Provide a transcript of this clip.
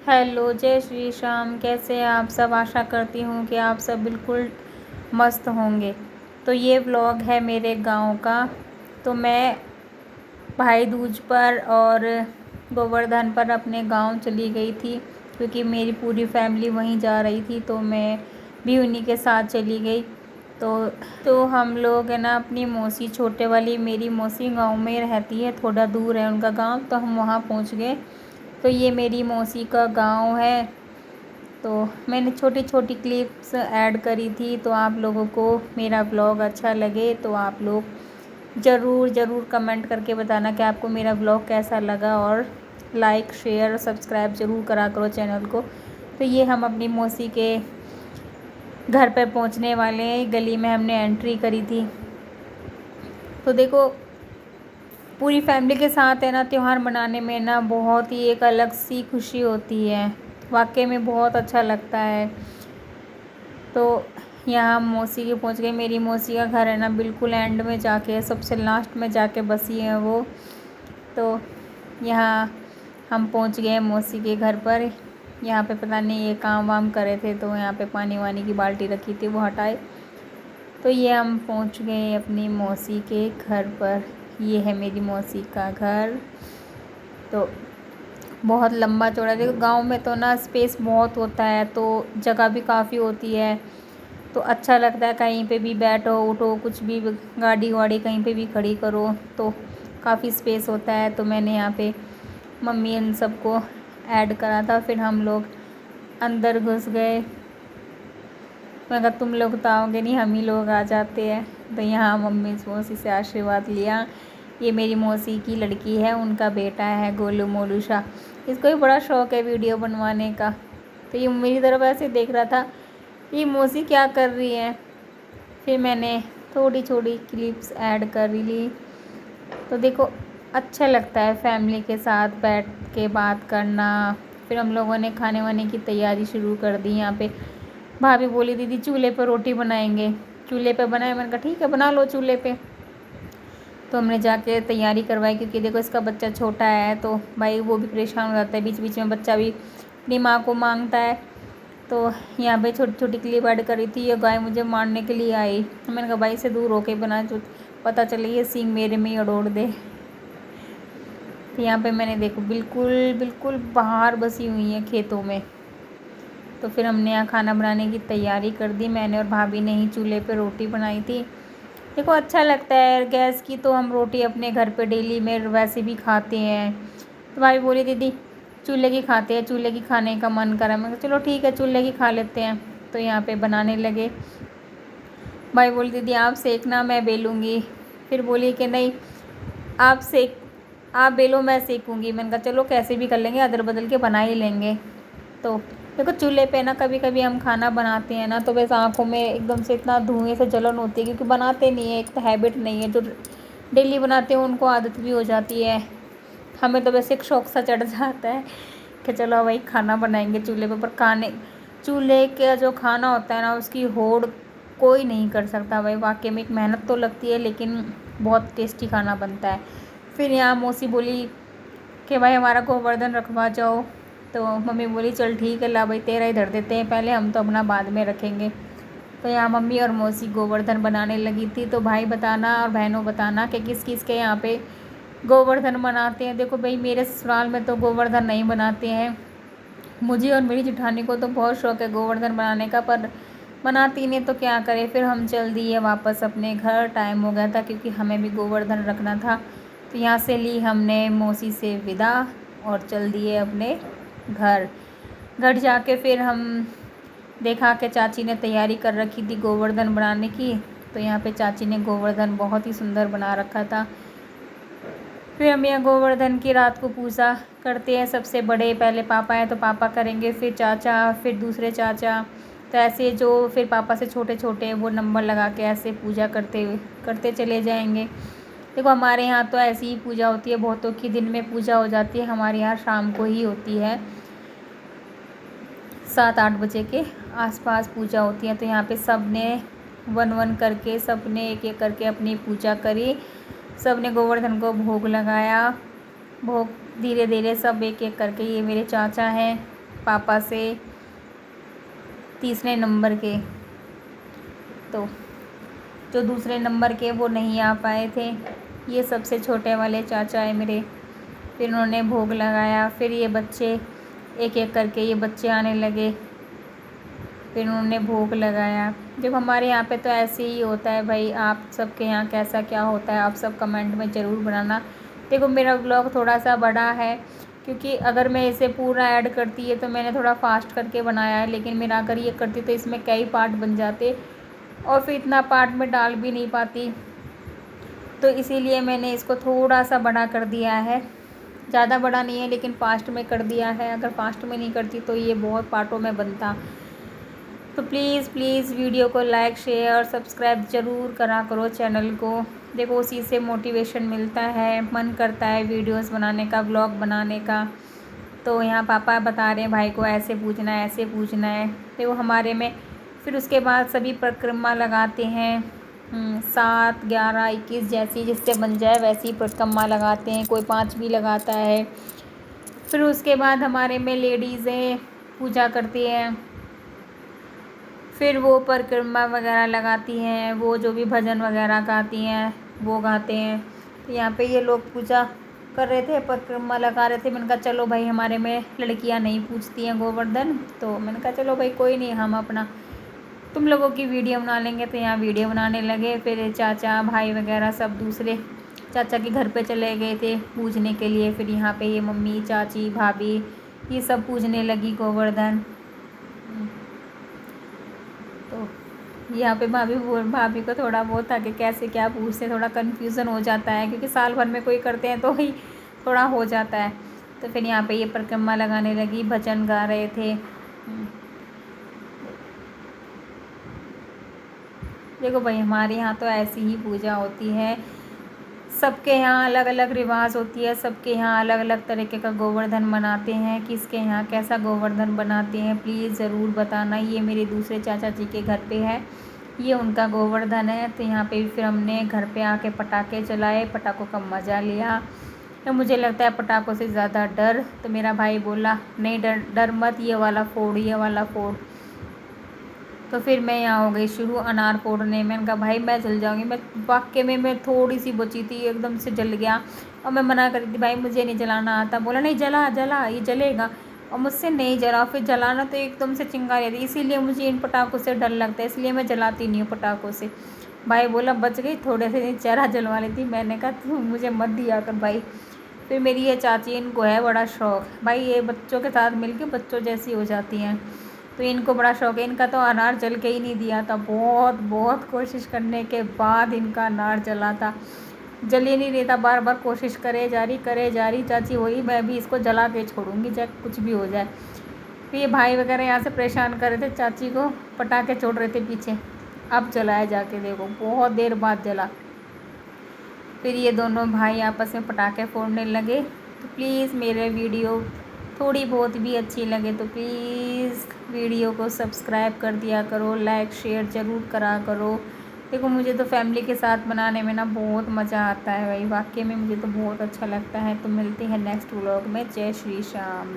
Hello, जय श्री श्याम। कैसे हैं आप सब? आशा करती हूँ कि आप सब बिल्कुल मस्त होंगे। तो ये व्लॉग है मेरे गांव का। तो मैं भाई दूज पर और गोवर्धन पर अपने गांव चली गई थी, क्योंकि मेरी पूरी फैमिली वहीं जा रही थी, तो मैं भी उन्हीं के साथ चली गई। तो हम लोग है ना, अपनी मौसी, छोटे वाली मेरी मौसी गांव में रहती है, थोड़ा दूर है उनका गांव, तो हम वहाँ पहुँच गए। तो ये मेरी मौसी का गांव है। तो मैंने छोटी छोटी क्लिप्स ऐड करी थी। तो आप लोगों को मेरा ब्लॉग अच्छा लगे तो आप लोग ज़रूर कमेंट करके बताना कि आपको मेरा ब्लॉग कैसा लगा, और लाइक शेयर सब्सक्राइब ज़रूर करा करो चैनल को। तो ये हम अपनी मौसी के घर पर पहुंचने वाले हैं। गली में हमने एंट्री करी थी। तो देखो, पूरी फैमिली के साथ है ना, त्यौहार मनाने में ना बहुत ही एक अलग सी खुशी होती है। वाकई में बहुत अच्छा लगता है। तो यहाँ हम मौसी के पहुँच गए। मेरी मौसी का घर है ना, बिल्कुल एंड में जाके, सबसे लास्ट में जाके बसी है वो। तो यहाँ हम पहुँच गए मौसी के घर पर। यहाँ पे पता नहीं ये काम वाम करे थे, तो यहाँ पे पानी वानी की बाल्टी रखी थी, वो हटाए। तो ये हम पहुँच गए अपनी मौसी के घर पर। ये है मेरी मौसी का घर। तो बहुत लंबा चौड़ा, देखो गांव में तो ना स्पेस बहुत होता है, तो जगह भी काफ़ी होती है, तो अच्छा लगता है। कहीं पे भी बैठो उठो, कुछ भी गाड़ी वाड़ी कहीं पे भी खड़ी करो, तो काफ़ी स्पेस होता है। तो मैंने यहाँ पे मम्मी इन सबको ऐड करा था। फिर हम लोग अंदर घुस गए। मैं कहा तुम लोग तो आओगे नहीं, हम ही लोग आ जाते हैं। तो यहाँ मम्मी मौसी से आशीर्वाद लिया। ये मेरी मौसी की लड़की है, उनका बेटा है गोलू मोलू शाह। इसको भी बड़ा शौक़ है वीडियो बनवाने का। तो ये मेरी तरफ ऐसे देख रहा था, ये मौसी क्या कर रही है। फिर मैंने थोड़ी थोड़ी क्लिप्स ऐड कर ली। तो देखो, अच्छा लगता है फैमिली के साथ बैठ के बात करना। फिर हम लोगों ने खाने वाने की तैयारी शुरू कर दी। यहाँ पे भाभी बोली दीदी चूल्हे पर रोटी बनाएंगे। चूल्हे पे बनाए, मैंने कहा ठीक है बना लो चूल्हे पे। तो हमने जाके तैयारी करवाई, क्योंकि देखो इसका बच्चा छोटा है, तो भाई वो भी परेशान हो जाता है, बीच बीच में बच्चा भी अपनी माँ को मांगता है। तो यहाँ पे छोटी छोटी क्लिप ऐड करी थी। ये गाय मुझे मारने के लिए आई, तो मैंने कहा भाई से दूर होके बना, जो पता चले ये सींग मेरे में ही अड़ोड़ दे। तो यहाँ पे मैंने देखो बिल्कुल बिल्कुल बाहर बसी हुई है खेतों में। तो फिर हमने यहाँ खाना बनाने की तैयारी कर दी। मैंने और भाभी ने ही चूल्हे पे रोटी बनाई थी। देखो अच्छा लगता है। गैस की तो हम रोटी अपने घर पे डेली में वैसे भी खाते हैं। तो भाभी बोली दीदी चूल्हे की खाते हैं, चूल्हे की खाने का मन करा। मैं चलो ठीक है चूल्हे की खा लेते हैं। तो यहाँ पे बनाने लगे। भाई बोली दीदी आप सेकना, मैं बेलूँगी। फिर बोली कि नहीं आप बेलो मैं सेकूँगी। मैंने कहा चलो कैसे भी कर लेंगे, अदल बदल के बना ही लेंगे। तो देखो चूल्हे पे ना कभी कभी हम खाना बनाते हैं ना, तो बस आँखों में एकदम से इतना धुएँ से जलन होती है, क्योंकि बनाते नहीं है, एक तो हैबिट नहीं है। जो डेली बनाते हैं उनको आदत भी हो जाती है। हमें तो वैसे एक शौक सा चढ़ जाता है कि चलो भाई खाना बनाएंगे चूल्हे पर खाने चूल्हे का जो खाना होता है ना, उसकी होड़ कोई नहीं कर सकता भाई। वाकई में एक मेहनत तो लगती है, लेकिन बहुत टेस्टी खाना बनता है। फिर यहाँ मौसी बोली कि भाई हमारा गोवर्धन रखवा जाओ। तो मम्मी बोली चल ठीक है, ला भाई तेरा ही धर देते हैं पहले, हम तो अपना बाद में रखेंगे। तो यहाँ मम्मी और मौसी गोवर्धन बनाने लगी थी। तो भाई बताना और बहनों बताना कि किस किस के यहाँ पे गोवर्धन बनाते हैं। देखो भाई मेरे ससुराल में तो गोवर्धन नहीं बनाते हैं। मुझे और मेरी जेठानी को तो बहुत शौक़ है गोवर्धन बनाने का, पर बनाती नहीं तो क्या करें। फिर हम चल दिए वापस अपने घर। टाइम हो गया था, क्योंकि हमें भी गोवर्धन रखना था। तो यहाँ से ली हमने मौसी से विदा और चल दिए अपने घर। घर जाके फिर हम देखा कि चाची ने तैयारी कर रखी थी गोवर्धन बनाने की। तो यहाँ पे चाची ने गोवर्धन बहुत ही सुंदर बना रखा था। फिर हम यहाँ गोवर्धन की रात को पूजा करते हैं। सबसे बड़े पहले पापा हैं तो पापा करेंगे, फिर चाचा, फिर दूसरे चाचा। तो ऐसे जो फिर पापा से छोटे छोटे हैं वो नंबर लगा के ऐसे पूजा करते चले जाएंगे। देखो हमारे यहाँ तो ऐसी ही पूजा होती है, बहुतों की दिन में पूजा हो जाती है, हमारे यहाँ शाम को ही होती है, 7-8 बजे के आसपास पूजा होती है। तो यहाँ पे सब ने वन वन करके, सब ने एक एक करके अपनी पूजा करी। सब ने गोवर्धन को भोग लगाया। भोग धीरे धीरे सब एक एक करके, ये मेरे चाचा हैं, पापा से तीसरे नंबर के। तो जो दूसरे नंबर के वो नहीं आ पाए थे। ये सबसे छोटे वाले चाचा है मेरे। फिर उन्होंने भोग लगाया। फिर ये बच्चे एक एक करके ये बच्चे आने लगे। फिर उन्होंने भोग लगाया। जब हमारे यहाँ पे तो ऐसे ही होता है भाई। आप सबके यहाँ कैसा क्या होता है आप सब कमेंट में ज़रूर बनाना। देखो मेरा व्लॉग थोड़ा सा बड़ा है, क्योंकि अगर मैं इसे पूरा ऐड करती है तो मैंने थोड़ा फास्ट करके बनाया है, लेकिन मेरा अगर ये करती तो इसमें कई पार्ट बन जाते और फिर इतना पार्ट में डाल भी नहीं पाती। तो इसीलिए मैंने इसको थोड़ा सा बड़ा कर दिया है। ज़्यादा बड़ा नहीं है लेकिन फास्ट में कर दिया है। अगर फास्ट में नहीं करती तो ये बहुत पार्टों में बनता। तो प्लीज़ प्लीज़ वीडियो को लाइक शेयर और सब्सक्राइब ज़रूर करा करो चैनल को। देखो उसी से मोटिवेशन मिलता है, मन करता है वीडियोस बनाने का, व्लॉग बनाने का। तो यहाँ पापा बता रहे हैं भाई को ऐसे पूजना है, ऐसे पूजना है। देखो हमारे में फिर उसके बाद सभी परिक्रमा लगाते हैं। 7, 11, 21 जैसी जिससे बन जाए वैसी परिक्रमा लगाते हैं। कोई 5 भी लगाता है। फिर उसके बाद हमारे में लेडीज़ें पूजा करती हैं। फिर वो परिक्रमा वगैरह लगाती हैं। वो जो भी भजन वगैरह गाती हैं वो गाते हैं। तो यहाँ पे ये लोग पूजा कर रहे थे, परिक्रमा लगा रहे थे। मैंने कहा चलो भाई हमारे में लड़कियाँ नहीं पूजती हैं गोवर्धन। तो मैंने कहा चलो भाई कोई नहीं, हम अपना तुम लोगों की वीडियो बना लेंगे। तो यहाँ वीडियो बनाने लगे। फिर चाचा भाई वगैरह सब दूसरे चाचा के घर पे चले गए थे पूजने के लिए। फिर यहाँ पे ये मम्मी चाची भाभी ये सब पूजने लगी गोवर्धन। तो यहाँ पे भाभी को थोड़ा बहुत था कि कैसे क्या पूछते, थोड़ा कन्फ्यूज़न हो जाता है, क्योंकि साल भर में कोई करते हैं तो ही थोड़ा हो जाता है। तो फिर यहाँ पे ये परिक्रमा लगाने लगी, भजन गा रहे थे। देखो भाई हमारे यहाँ तो ऐसी ही पूजा होती है। सबके यहाँ अलग अलग रिवाज होती है। सबके यहाँ अलग अलग तरीके का गोवर्धन बनाते हैं। किसके यहाँ कैसा गोवर्धन बनाते हैं प्लीज़ ज़रूर बताना। ये मेरे दूसरे चाचा जी के घर पे है, ये उनका गोवर्धन है। तो यहाँ पे फिर हमने घर पे आके पटाखे चलाए, पटाखों का मज़ा लिया। तो मुझे लगता है पटाखों से ज़्यादा डर। तो मेरा भाई बोला नहीं डर डर मत, ये वाला फोड़, ये वाला फोड़। तो फिर मैं यहाँ हो गई शुरू अनार फोड़ने। मैंने कहा भाई मैं जल जाऊँगी। मैं वाकई में मैं थोड़ी सी बची थी, एकदम से जल गया। और मैं मना कर दी भाई मुझे नहीं जलाना आता। बोला नहीं जला जला ये जलेगा। और मुझसे नहीं जला। फिर जलाना तो एकदम से चिंगारी आती, इसीलिए मुझे इन पटाखों से डर लगता है, इसलिए मैं जलाती नहीं हूँ पटाखों से। भाई बोला बच गई, थोड़े से चेहरा जलवा लेती। मैंने कहा तू मुझे मत दिया कर भाई। फिर मेरी ये चाची, इनको है बड़ा शौक़ भाई, ये बच्चों के साथ मिलके बच्चों जैसी हो जाती हैं। तो इनको बड़ा शौक़ है। इनका तो अनार जल के ही नहीं दिया था। बहुत बहुत कोशिश करने के बाद इनका अनार जला था। जल ही नहीं देता, बार बार कोशिश करे जा रही चाची वही मैं भी इसको जला के छोड़ूंगी चाहे कुछ भी हो जाए। फिर ये भाई वगैरह यहाँ से परेशान कर रहे थे चाची को, पटाखे छोड़ रहे थे पीछे। अब जलाया जाके देखो, बहुत देर बाद जला। फिर ये दोनों भाई आपस में पटाखे फोड़ने लगे। तो प्लीज़ मेरे वीडियो थोड़ी बहुत भी अच्छी लगे तो प्लीज़ वीडियो को सब्सक्राइब कर दिया करो, लाइक शेयर ज़रूर करा करो। देखो मुझे तो फैमिली के साथ बनाने में ना बहुत मज़ा आता है भाई, वाकई में मुझे तो बहुत अच्छा लगता है। तो मिलते हैं नेक्स्ट व्लॉग में। जय श्री श्याम।